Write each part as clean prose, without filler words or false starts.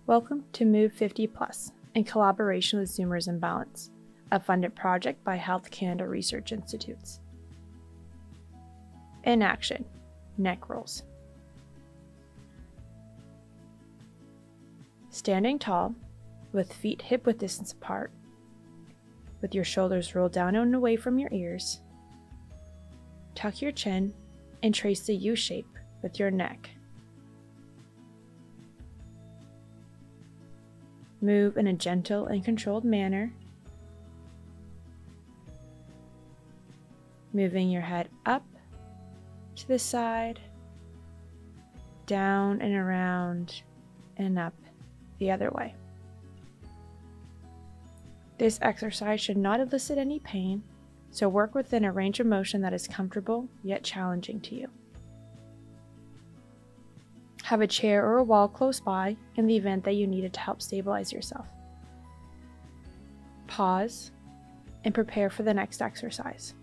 Welcome to Move 50 Plus in collaboration with Zoomers in Balance, a funded project by Health Canada Research Institutes. In action, neck rolls. Standing tall, with feet hip-width distance apart, with your shoulders rolled down and away from your ears, tuck your chin and trace the U shape with your neck. Move in a gentle and controlled manner, moving your head up to the side, down and around, and up the other way. This exercise should not elicit any pain, so work within a range of motion that is comfortable yet challenging to you. Have a chair or a wall close by in the event that you need it to help stabilize yourself. Pause and prepare for the next exercise.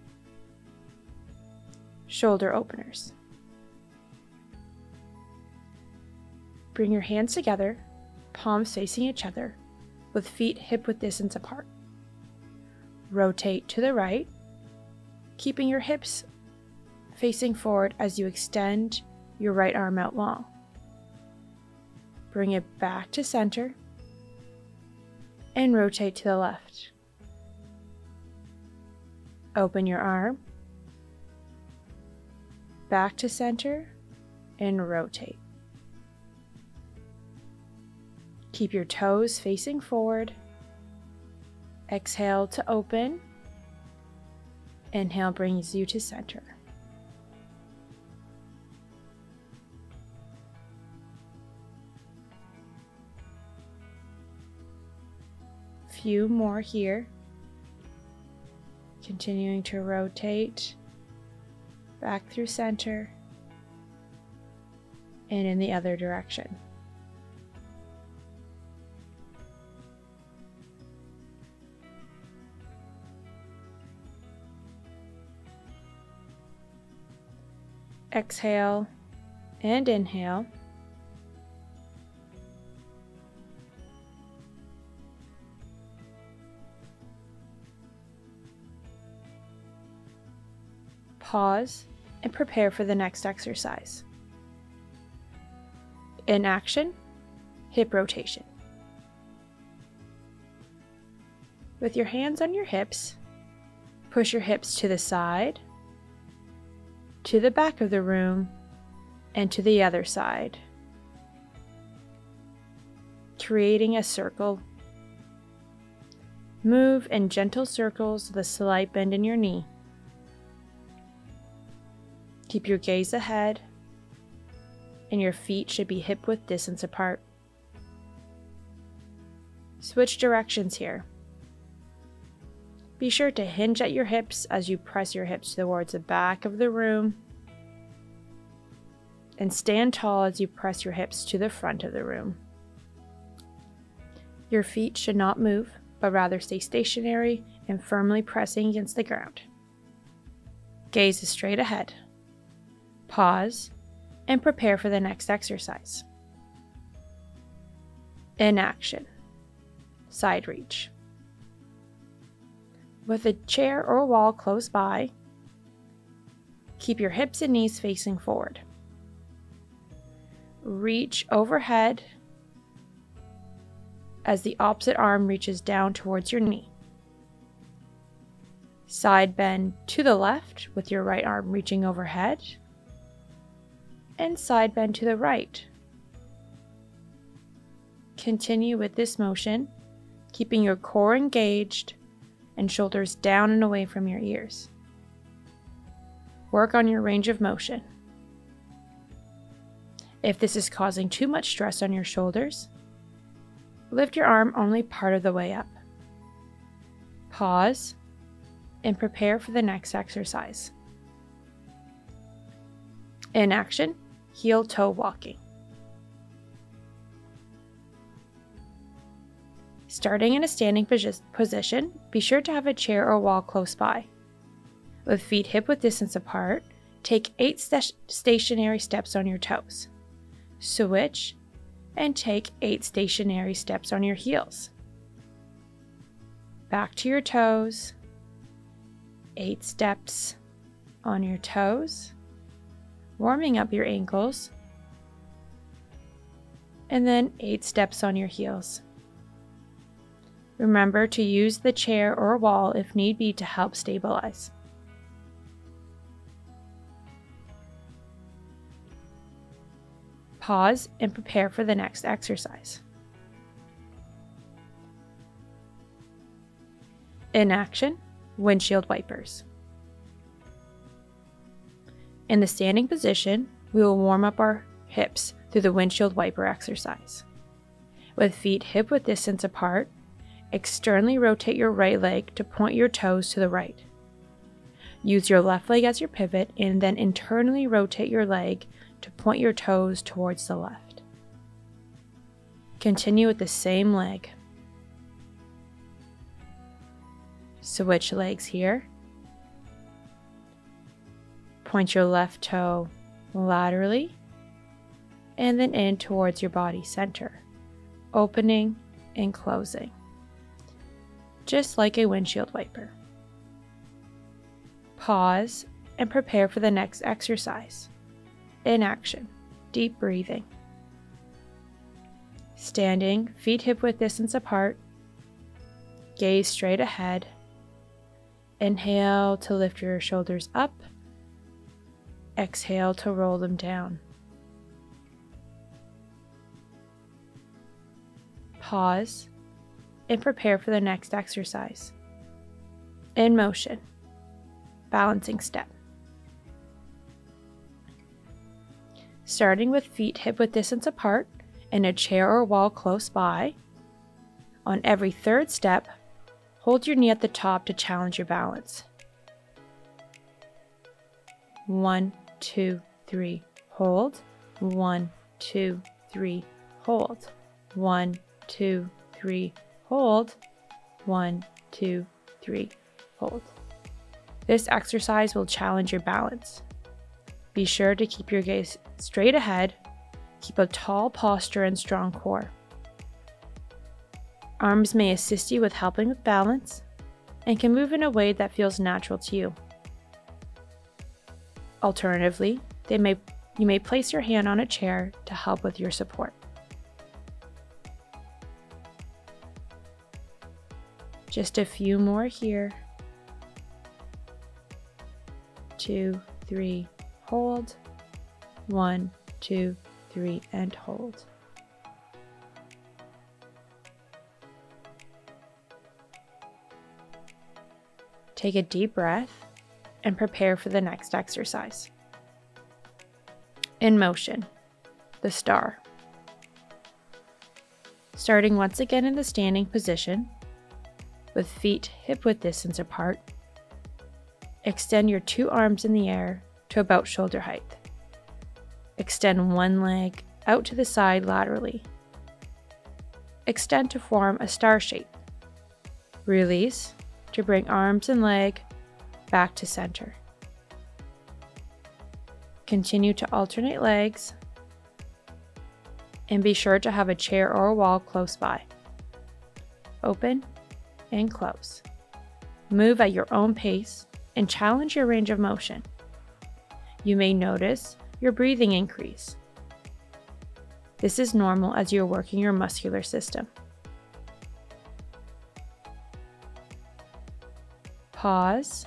Shoulder openers. Bring your hands together, palms facing each other, with feet hip-width distance apart. Rotate to the right, keeping your hips facing forward as you extend your right arm out long. Bring it back to center and rotate to the left. Open your arm, back to center, and rotate. Keep your toes facing forward. Exhale to open. Inhale brings you to center. Few more here. Continuing to rotate back through center and in the other direction. Exhale and inhale. Pause and prepare for the next exercise. In action, hip rotation. With your hands on your hips, push your hips to the side, to the back of the room, and to the other side, creating a circle. Move in gentle circles with a slight bend in your knee. Keep your gaze ahead, and your feet should be hip-width distance apart. Switch directions here. Be sure to hinge at your hips as you press your hips towards the back of the room, and stand tall as you press your hips to the front of the room. Your feet should not move, but rather stay stationary and firmly pressing against the ground. Gaze is straight ahead. Pause and prepare for the next exercise. In action, side reach. With a chair or wall close by, keep your hips and knees facing forward. Reach overhead as the opposite arm reaches down towards your knee. Side bend to the left with your right arm reaching overhead, and side bend to the right. Continue with this motion, keeping your core engaged and shoulders down and away from your ears. Work on your range of motion. If this is causing too much stress on your shoulders, lift your arm only part of the way up. Pause and prepare for the next exercise. In action, heel-toe walking. Starting in a standing position, be sure to have a chair or wall close by. With feet hip-width distance apart, take 8 stationary steps on your toes. Switch and take 8 stationary steps on your heels. Back to your toes, 8 steps on your toes, warming up your ankles, and then 8 steps on your heels. Remember to use the chair or wall if need be to help stabilize. Pause and prepare for the next exercise. In action, windshield wipers. In the standing position, we will warm up our hips through the windshield wiper exercise. With feet hip-width distance apart, externally rotate your right leg to point your toes to the right. Use your left leg as your pivot and then internally rotate your leg to point your toes towards the left. Continue with the same leg. Switch legs here. Point your left toe laterally and then in towards your body center, opening and closing, just like a windshield wiper. Pause and prepare for the next exercise. In action, deep breathing. Standing, feet hip-width distance apart, gaze straight ahead. Inhale to lift your shoulders up. Exhale to roll them down. Pause and prepare for the next exercise. In motion, balancing step. Starting with feet hip-width distance apart and a chair or wall close by. On every third step, hold your knee at the top to challenge your balance. 1, 2, 3, hold. 1, 2, 3, hold. 1, 2, 3, hold. 1, 2, 3, hold. This exercise will challenge your balance. Be sure to keep your gaze straight ahead, keep a tall posture and strong core. Arms may assist you with helping with balance and can move in a way that feels natural to you. Alternatively, you may place your hand on a chair to help with your support. Just a few more here. 2, 3, hold. 1, 2, 3, and hold. Take a deep breath and prepare for the next exercise. In motion, the star. Starting once again in the standing position, with feet hip-width distance apart, extend your 2 arms in the air to about shoulder height. Extend one leg out to the side laterally. Extend to form a star shape. Release to bring arms and leg back to center. Continue to alternate legs and be sure to have a chair or a wall close by. Open and close. Move at your own pace and challenge your range of motion. You may notice your breathing increase. This is normal as you're working your muscular system. Pause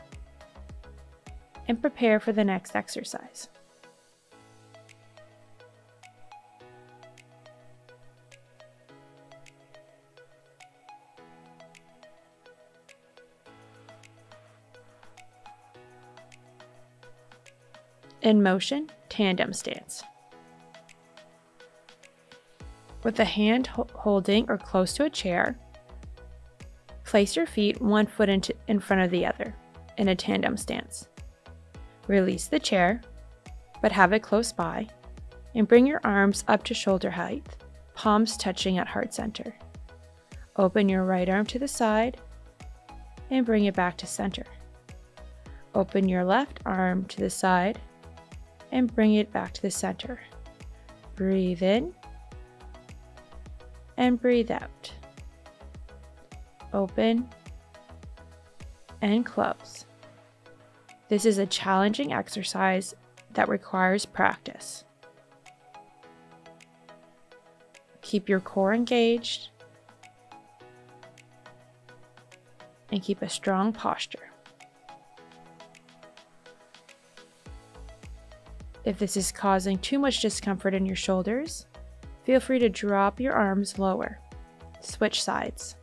and prepare for the next exercise. In motion, tandem stance. With a hand holding or close to a chair, place your feet 1 foot in front of the other in a tandem stance. Release the chair, but have it close by, and bring your arms up to shoulder height, palms touching at heart center. Open your right arm to the side and bring it back to center. Open your left arm to the side and bring it back to the center. Breathe in and breathe out. Open and close. This is a challenging exercise that requires practice. Keep your core engaged and keep a strong posture. If this is causing too much discomfort in your shoulders, feel free to drop your arms lower. Switch sides.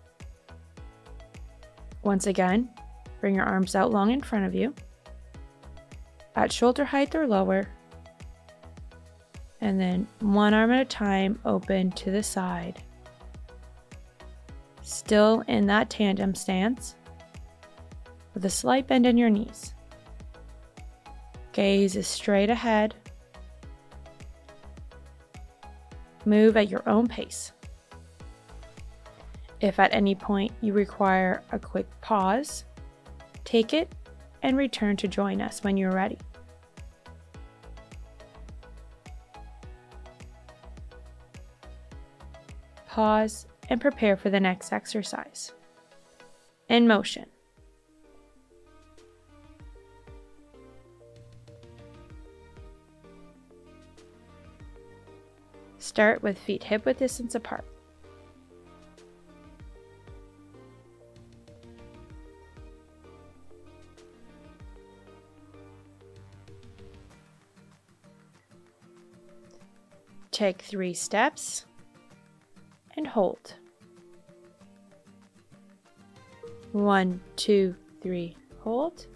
Once again, bring your arms out long in front of you, at shoulder height or lower, and then one arm at a time, open to the side. Still in that tandem stance, with a slight bend in your knees. Gaze is straight ahead. Move at your own pace. If at any point you require a quick pause, take it and return to join us when you're ready. Pause and prepare for the next exercise. In motion. Start with feet hip-width distance apart. Take 3 steps and hold. 1, 2, 3, hold.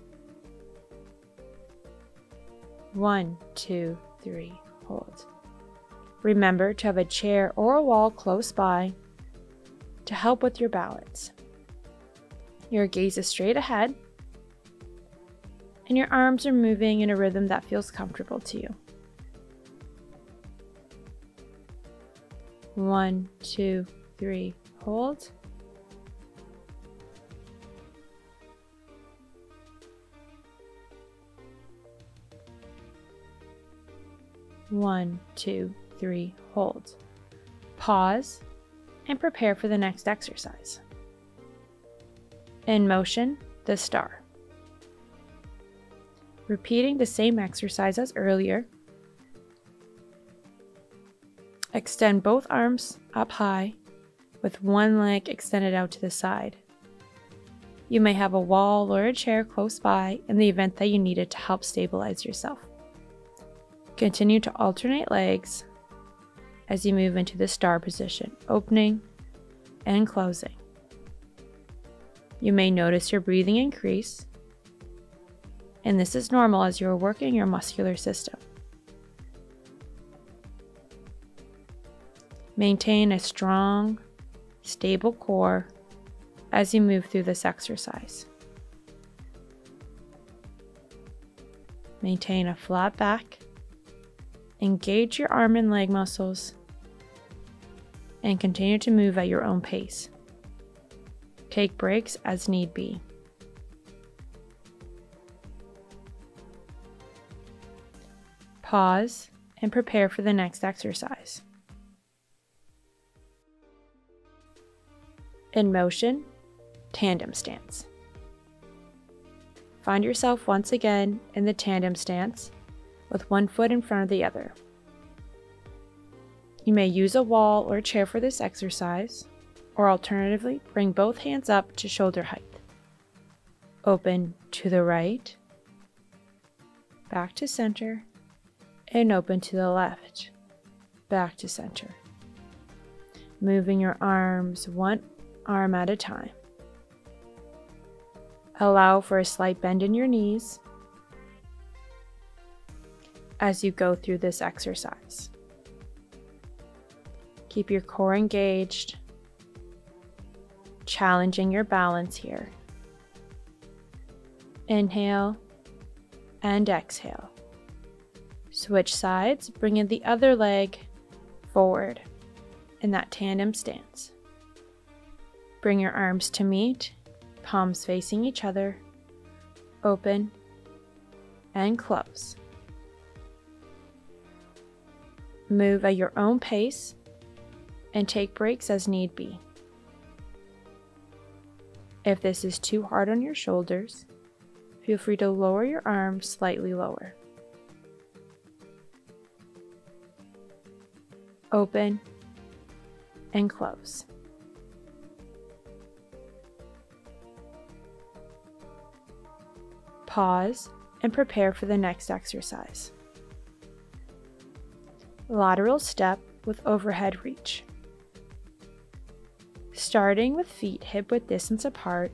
1, 2, 3, hold. Remember to have a chair or a wall close by to help with your balance. Your gaze is straight ahead, and your arms are moving in a rhythm that feels comfortable to you. 1, 2, 3, hold. 1, 2, 3, hold. Pause and prepare for the next exercise. In motion, the star. Repeating the same exercise as earlier. Extend both arms up high with one leg extended out to the side. You may have a wall or a chair close by in the event that you need it to help stabilize yourself. Continue to alternate legs as you move into the star position, opening and closing. You may notice your breathing increase, and this is normal as you are working your muscular system. Maintain a strong, stable core as you move through this exercise. Maintain a flat back. Engage your arm and leg muscles and continue to move at your own pace. Take breaks as need be. Pause and prepare for the next exercise. In motion, tandem stance. Find yourself once again in the tandem stance with one foot in front of the other. You may use a wall or a chair for this exercise, or alternatively, bring both hands up to shoulder height. Open to the right, back to center, and open to the left, back to center. Moving your arms one arm at a time. Allow for a slight bend in your knees as you go through this exercise. Keep your core engaged, challenging your balance here. Inhale and exhale. Switch sides, bring in the other leg forward in that tandem stance. Bring your arms to meet, palms facing each other, open and close. Move at your own pace and take breaks as need be. If this is too hard on your shoulders, feel free to lower your arms slightly lower. Open and close. Pause and prepare for the next exercise. Lateral step with overhead reach. Starting with feet hip-width distance apart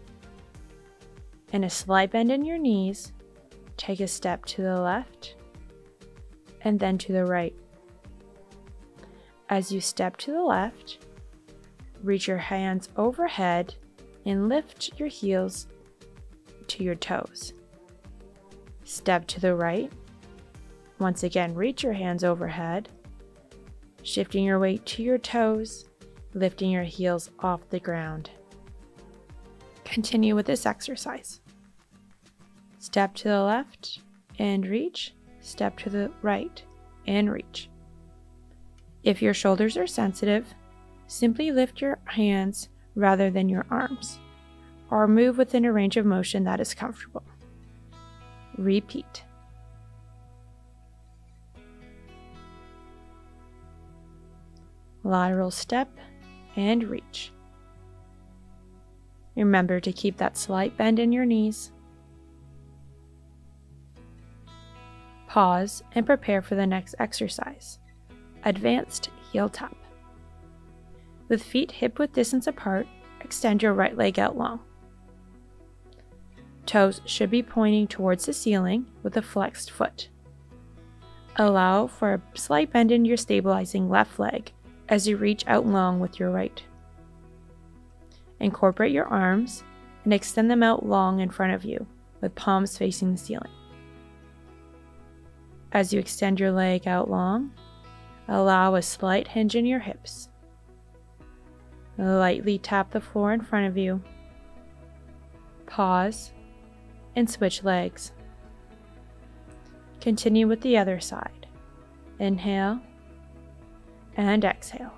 and a slight bend in your knees, take a step to the left and then to the right. As you step to the left, reach your hands overhead and lift your heels to your toes. Step to the right. Once again, reach your hands overhead, shifting your weight to your toes, lifting your heels off the ground. Continue with this exercise. Step to the left and reach. Step to the right and reach. If your shoulders are sensitive, simply lift your hands rather than your arms, or move within a range of motion that is comfortable. Repeat. Lateral step and reach. Remember to keep that slight bend in your knees. Pause and prepare for the next exercise. Advanced heel tap. With feet hip-width distance apart, extend your right leg out long. Toes should be pointing towards the ceiling with a flexed foot. Allow for a slight bend in your stabilizing left leg as you reach out long with your right. Incorporate your arms and extend them out long in front of you with palms facing the ceiling. As you extend your leg out long, allow a slight hinge in your hips. Lightly tap the floor in front of you. Pause and switch legs. Continue with the other side. Inhale and exhale.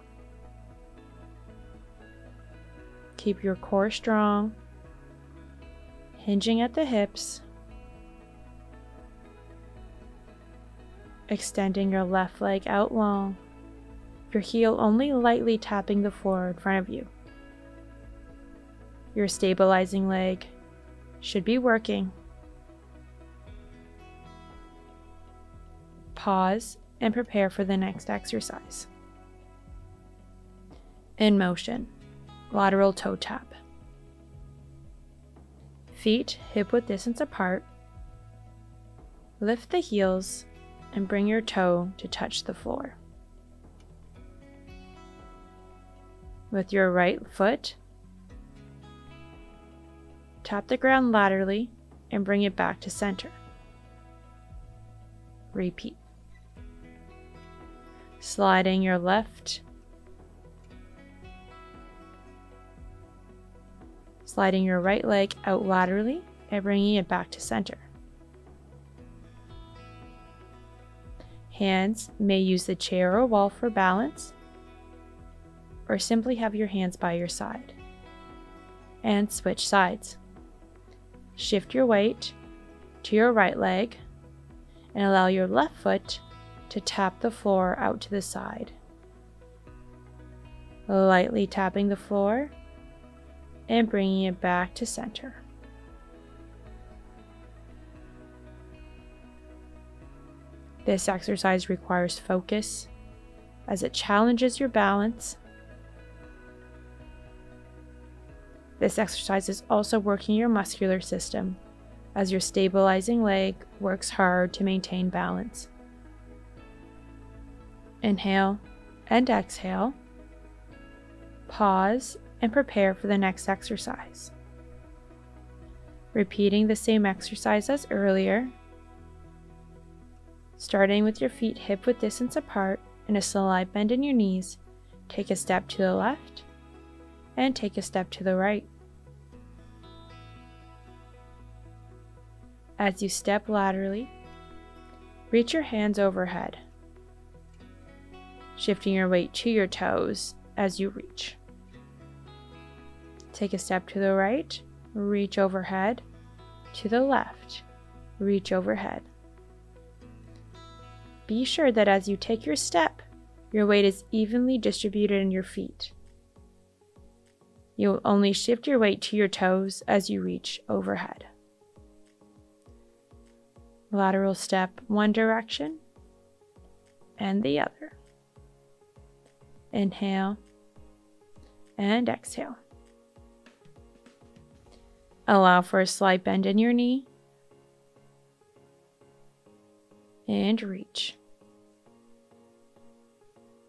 Keep your core strong, hinging at the hips, extending your left leg out long, your heel only lightly tapping the floor in front of you. Your stabilizing leg should be working. Pause and prepare for the next exercise. In motion, lateral toe tap. Feet hip-width distance apart. Lift the heels and bring your toe to touch the floor. With your right foot, tap the ground laterally and bring it back to center. Repeat. Sliding your left, sliding your right leg out laterally and bringing it back to center. Hands may use the chair or wall for balance, or simply have your hands by your side. And switch sides. Shift your weight to your right leg and allow your left foot to tap the floor out to the side. Lightly tapping the floor and bringing it back to center. This exercise requires focus as it challenges your balance. This exercise is also working your muscular system as your stabilizing leg works hard to maintain balance. Inhale and exhale. Pause and prepare for the next exercise. Repeating the same exercise as earlier, starting with your feet hip-width distance apart and a slight bend in your knees, take a step to the left and take a step to the right. As you step laterally, reach your hands overhead, shifting your weight to your toes as you reach. Take a step to the right, reach overhead, to the left, reach overhead. Be sure that as you take your step, your weight is evenly distributed in your feet. You will only shift your weight to your toes as you reach overhead. Lateral step one direction and the other. Inhale and exhale. Allow for a slight bend in your knee and reach.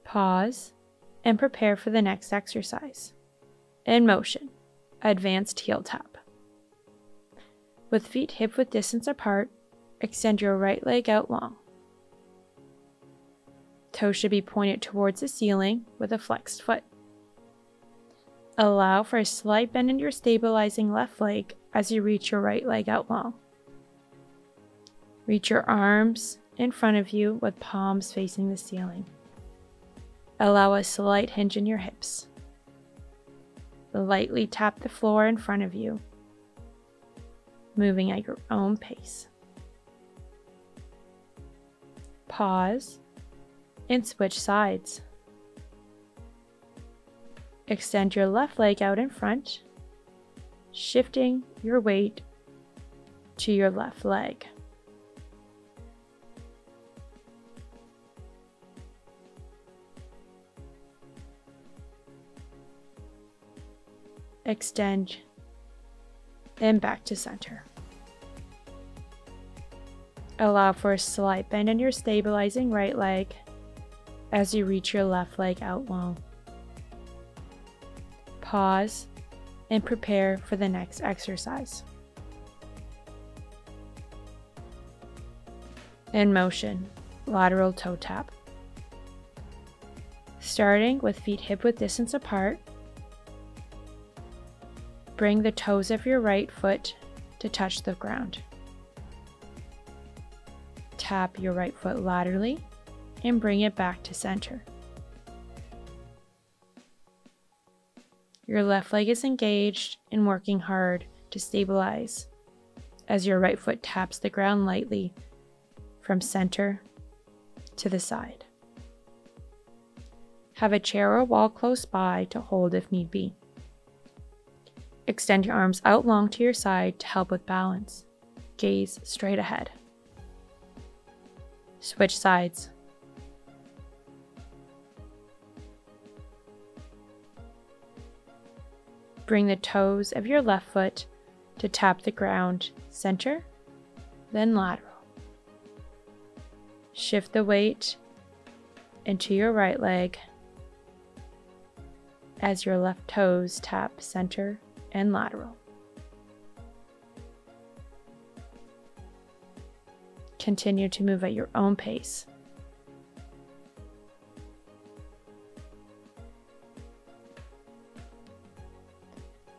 Pause and prepare for the next exercise. In motion, advanced heel tap. With feet hip-width distance apart, extend your right leg out long. Toes should be pointed towards the ceiling with a flexed foot. Allow for a slight bend in your stabilizing left leg as you reach your right leg out long. Reach your arms in front of you with palms facing the ceiling. Allow a slight hinge in your hips. Lightly tap the floor in front of you, moving at your own pace. Pause and switch sides. Extend your left leg out in front, shifting your weight to your left leg. Extend and back to center. Allow for a slight bend in your stabilizing right leg as you reach your left leg out long. Pause and prepare for the next exercise. In motion, lateral toe tap. Starting with feet hip-width distance apart, bring the toes of your right foot to touch the ground. Tap your right foot laterally and bring it back to center. Your left leg is engaged and working hard to stabilize as your right foot taps the ground lightly from center to the side. Have a chair or wall close by to hold if need be. Extend your arms out long to your side to help with balance. Gaze straight ahead. Switch sides. Bring the toes of your left foot to tap the ground, center, then lateral. Shift the weight into your right leg as your left toes tap center and lateral. Continue to move at your own pace.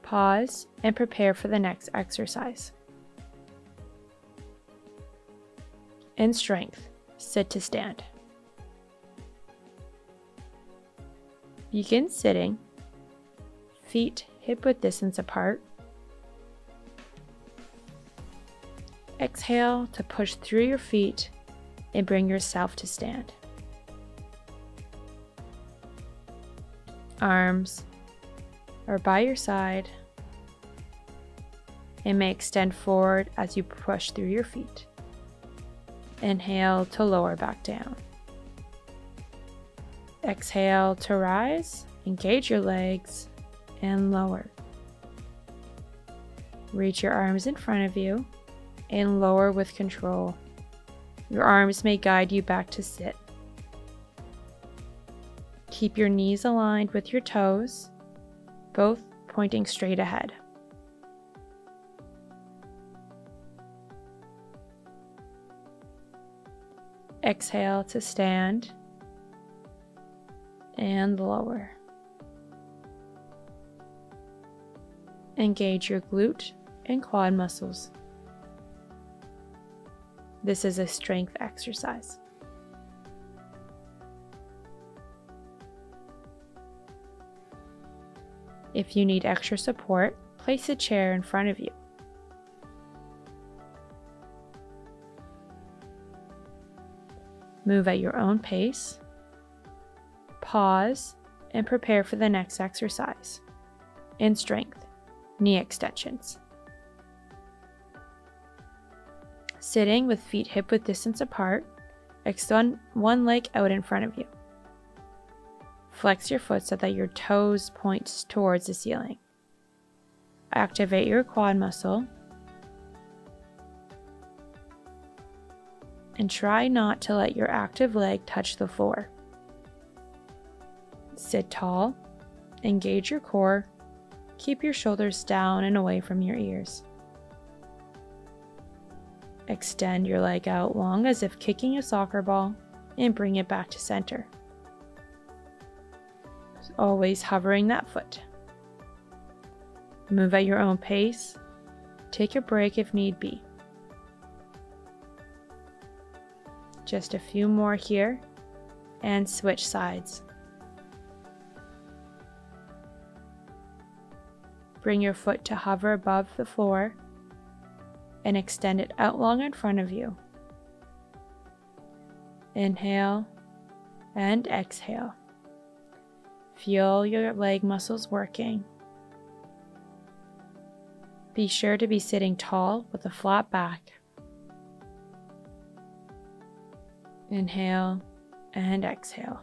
Pause and prepare for the next exercise. In strength, sit to stand. Begin sitting, feet hip-width distance apart. Exhale to push through your feet and bring yourself to stand. Arms are by your side and may extend forward as you push through your feet. Inhale to lower back down. Exhale to rise, engage your legs, and lower. Reach your arms in front of you and lower with control. Your arms may guide you back to sit. Keep your knees aligned with your toes, both pointing straight ahead. Exhale to stand and lower. Engage your glute and quad muscles. This is a strength exercise. If you need extra support, place a chair in front of you. Move at your own pace. Pause and prepare for the next exercise. In strength, knee extensions. Sitting with feet hip-width distance apart, extend one leg out in front of you. Flex your foot so that your toes point towards the ceiling. Activate your quad muscle. And try not to let your active leg touch the floor. Sit tall, engage your core, keep your shoulders down and away from your ears. Extend your leg out long as if kicking a soccer ball and bring it back to center. Always hovering that foot. Move at your own pace. Take a break if need be. Just a few more here and switch sides. Bring your foot to hover above the floor and extend it out long in front of you. Inhale and exhale. Feel your leg muscles working. Be sure to be sitting tall with a flat back. Inhale and exhale.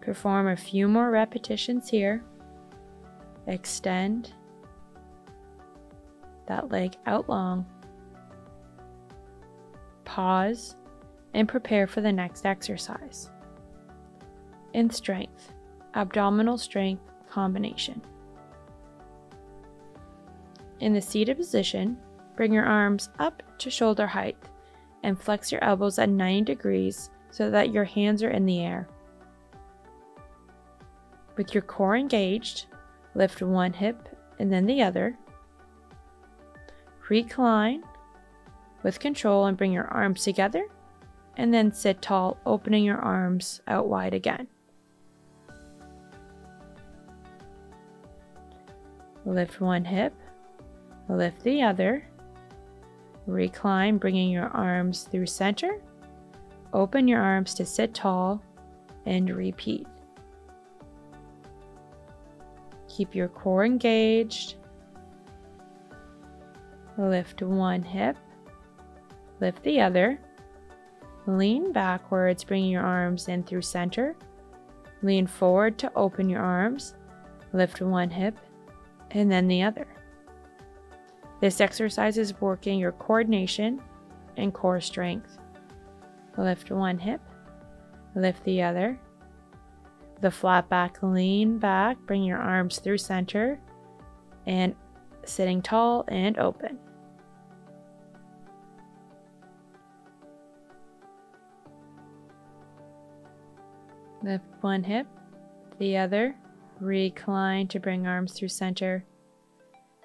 Perform a few more repetitions here. Extend that leg out long. Pause and prepare for the next exercise. In strength, abdominal strength combination. In the seated position, bring your arms up to shoulder height and flex your elbows at 90 degrees so that your hands are in the air. With your core engaged, lift one hip and then the other. Recline with control and bring your arms together, and then sit tall, opening your arms out wide again. Lift one hip, lift the other. Recline, bringing your arms through center. Open your arms to sit tall and repeat. Keep your core engaged. Lift one hip, lift the other. Lean backwards, bringing your arms in through center. Lean forward to open your arms. Lift one hip and then the other. This exercise is working your coordination and core strength. Lift one hip, lift the other. The flat back, lean back, bring your arms through center and sitting tall and open. Lift one hip, the other, recline to bring arms through center,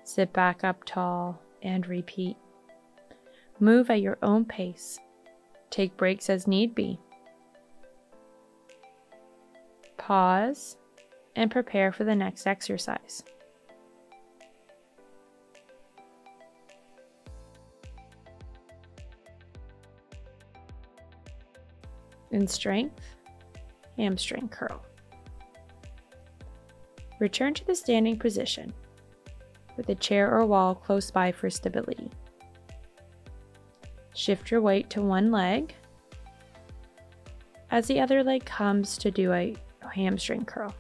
sit back up tall and repeat. Move at your own pace. Take breaks as need be. Pause and prepare for the next exercise. In strength, hamstring curl. Return to the standing position with a chair or wall close by for stability. Shift your weight to one leg as the other leg comes to do a hamstring curl.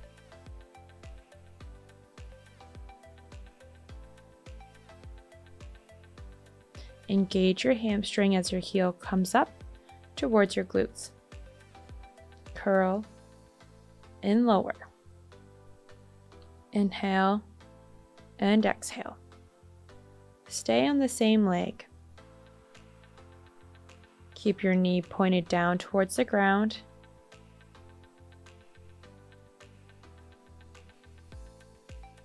Engage your hamstring as your heel comes up towards your glutes. Curl and lower. Inhale and exhale. Stay on the same leg. Keep your knee pointed down towards the ground.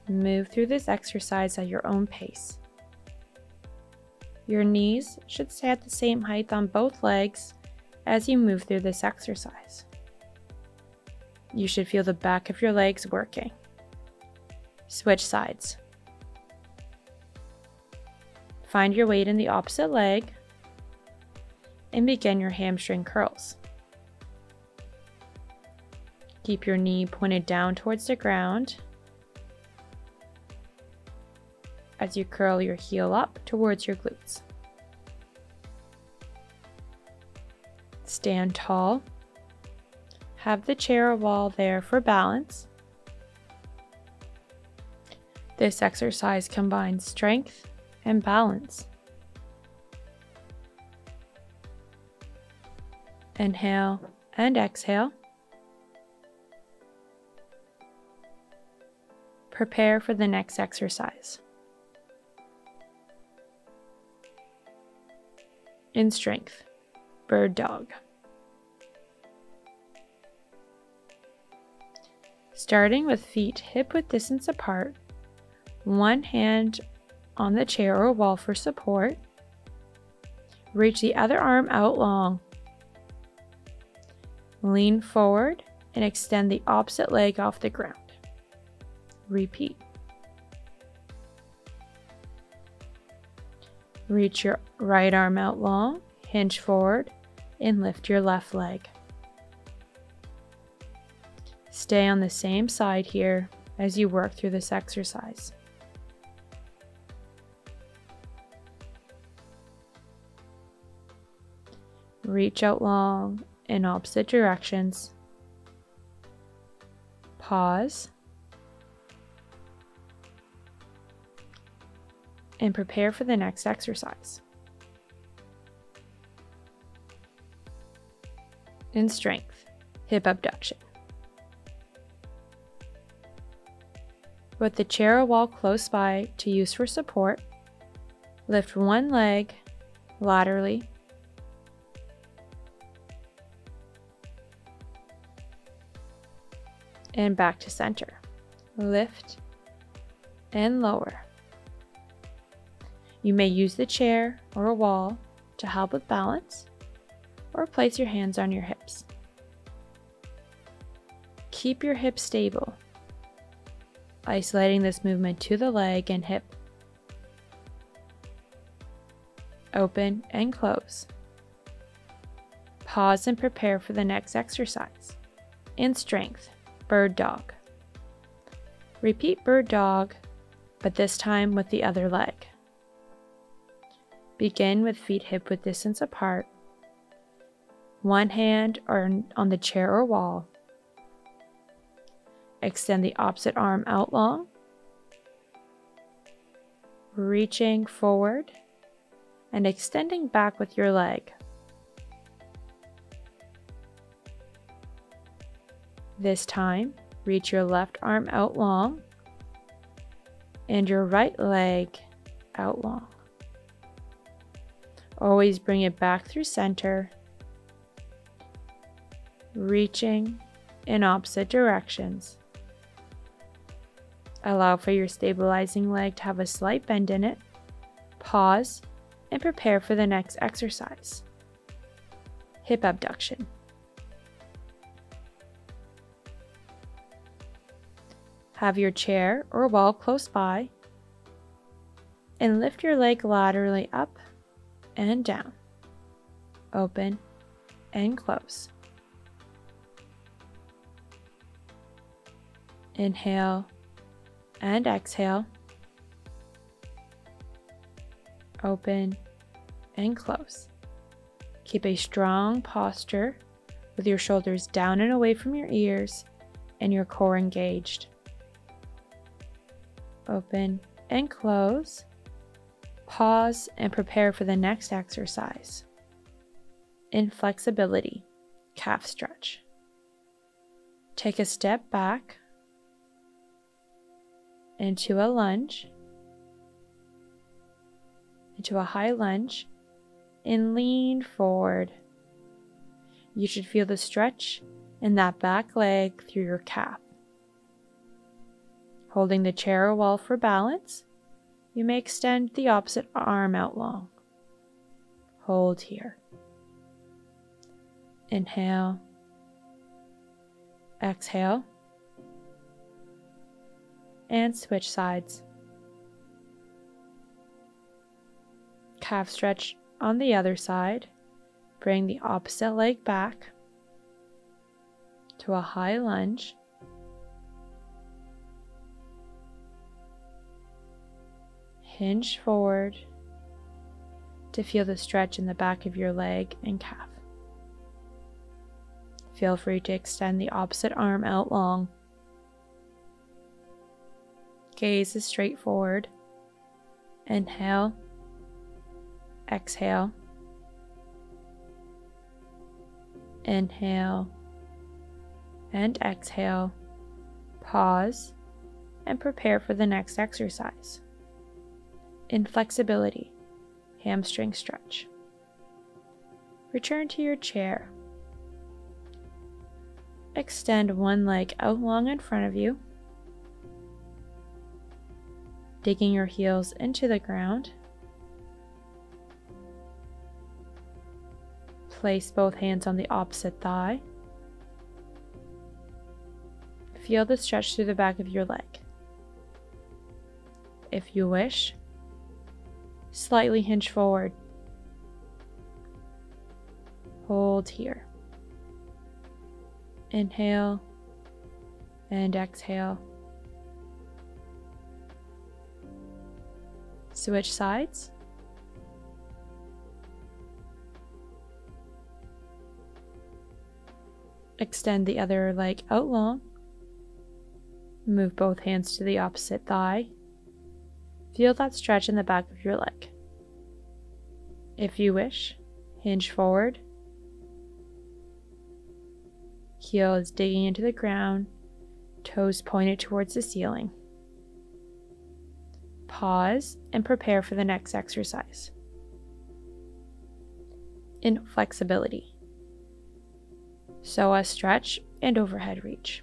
Move through this exercise at your own pace. Your knees should stay at the same height on both legs as you move through this exercise. You should feel the back of your legs working. Switch sides. Find your weight in the opposite leg and begin your hamstring curls. Keep your knee pointed down towards the ground as you curl your heel up towards your glutes. Stand tall. Have the chair or wall there for balance. This exercise combines strength and balance. Inhale and exhale. Prepare for the next exercise. In strength, bird dog. Starting with feet hip-width distance apart, one hand on the chair or wall for support. Reach the other arm out long. Lean forward and extend the opposite leg off the ground. Repeat. Reach your right arm out long, hinge forward, and lift your left leg. Stay on the same side here as you work through this exercise. Reach out long in opposite directions. Pause. And prepare for the next exercise. In strength, hip abduction. With the chair or wall close by to use for support, lift one leg laterally and back to center. Lift and lower. You may use the chair or a wall to help with balance, or place your hands on your hips. Keep your hips stable, isolating this movement to the leg and hip. Open and close. Pause and prepare for the next exercise. In strength, bird dog. Repeat bird dog, but this time with the other leg. Begin with feet hip-width distance apart. One hand on the chair or wall. Extend the opposite arm out long, reaching forward and extending back with your leg. This time, reach your left arm out long and your right leg out long. Always bring it back through center, reaching in opposite directions. Allow for your stabilizing leg to have a slight bend in it. Pause and prepare for the next exercise. Hip abduction. Have your chair or wall close by and lift your leg laterally up and down. Open and close. Inhale and exhale. Open and close. Keep a strong posture with your shoulders down and away from your ears and your core engaged. Open and close. Pause and prepare for the next exercise. In flexibility, calf stretch. Take a step back into a lunge, into a high lunge, and lean forward. You should feel the stretch in that back leg through your calf. Holding the chair or wall for balance, you may extend the opposite arm out long. Hold here. Inhale. Exhale. And switch sides. Calf stretch on the other side. Bring the opposite leg back to a high lunge. Hinge forward to feel the stretch in the back of your leg and calf. Feel free to extend the opposite arm out long. Gaze is straight forward. Inhale. Exhale. Inhale and exhale. Pause and prepare for the next exercise. Inflexibility, hamstring stretch. Return to your chair. Extend one leg out long in front of you, digging your heels into the ground. Place both hands on the opposite thigh. Feel the stretch through the back of your leg. If you wish, slightly hinge forward. Hold here. Inhale and exhale. Switch sides. Extend the other leg out long. Move both hands to the opposite thigh. Feel that stretch in the back of your leg. If you wish, hinge forward. Heel is digging into the ground, toes pointed towards the ceiling. Pause and prepare for the next exercise. Inflexibility. Psoas stretch and overhead reach.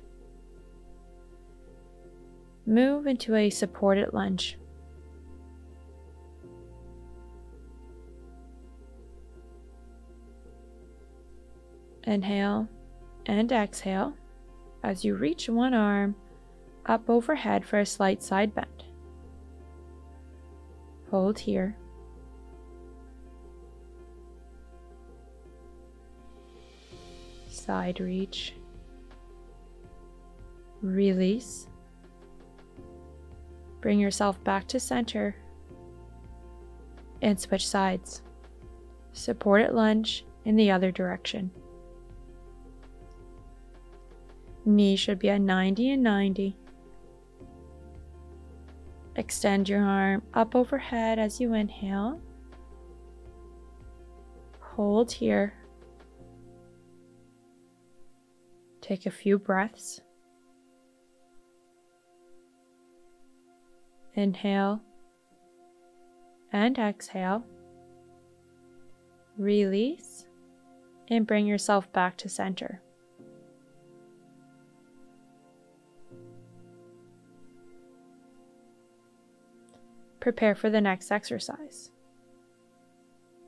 Move into a supported lunge. Inhale and exhale as you reach one arm up overhead for a slight side bend. Hold here. Side reach. Release. Bring yourself back to center and switch sides. Supported lunge in the other direction. Knee should be at 90 and 90. Extend your arm up overhead as you inhale. Hold here. Take a few breaths. Inhale and exhale. Release and bring yourself back to center. Prepare for the next exercise.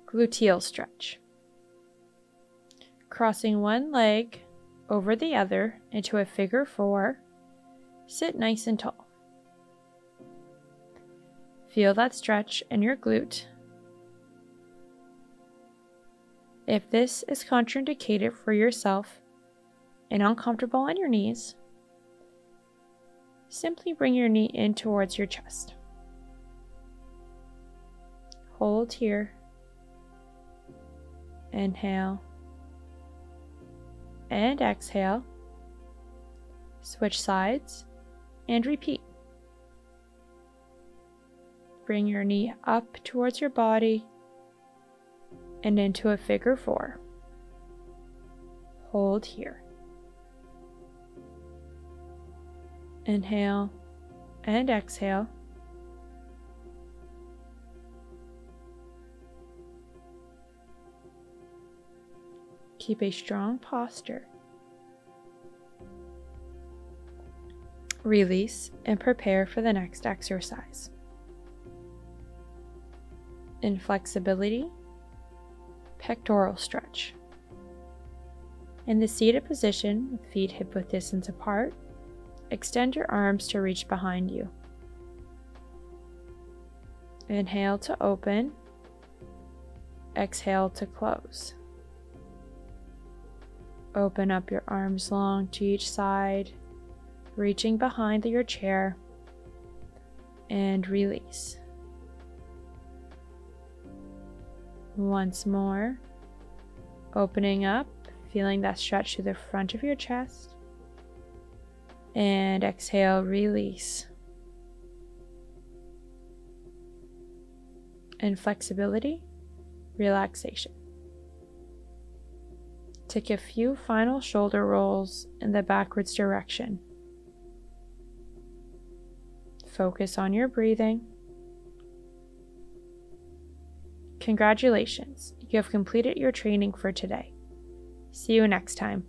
Gluteal stretch. Crossing one leg over the other into a figure four, sit nice and tall. Feel that stretch in your glute. If this is contraindicated for yourself and uncomfortable on your knees, simply bring your knee in towards your chest. Hold here. Inhale and exhale. Switch sides and repeat. Bring your knee up towards your body and into a figure four. Hold here. Inhale and exhale. Keep a strong posture. Release and prepare for the next exercise. Inflexibility, Pectoral stretch. In the seated position, with feet hip-width distance apart, extend your arms to reach behind you. Inhale to open. Exhale to close. Open up your arms long to each side, reaching behind your chair, and release. Once more, opening up, feeling that stretch to the front of your chest, and exhale, release. And flexibility, relaxation. Take a few final shoulder rolls in the backwards direction. Focus on your breathing. Congratulations, you have completed your training for today. See you next time.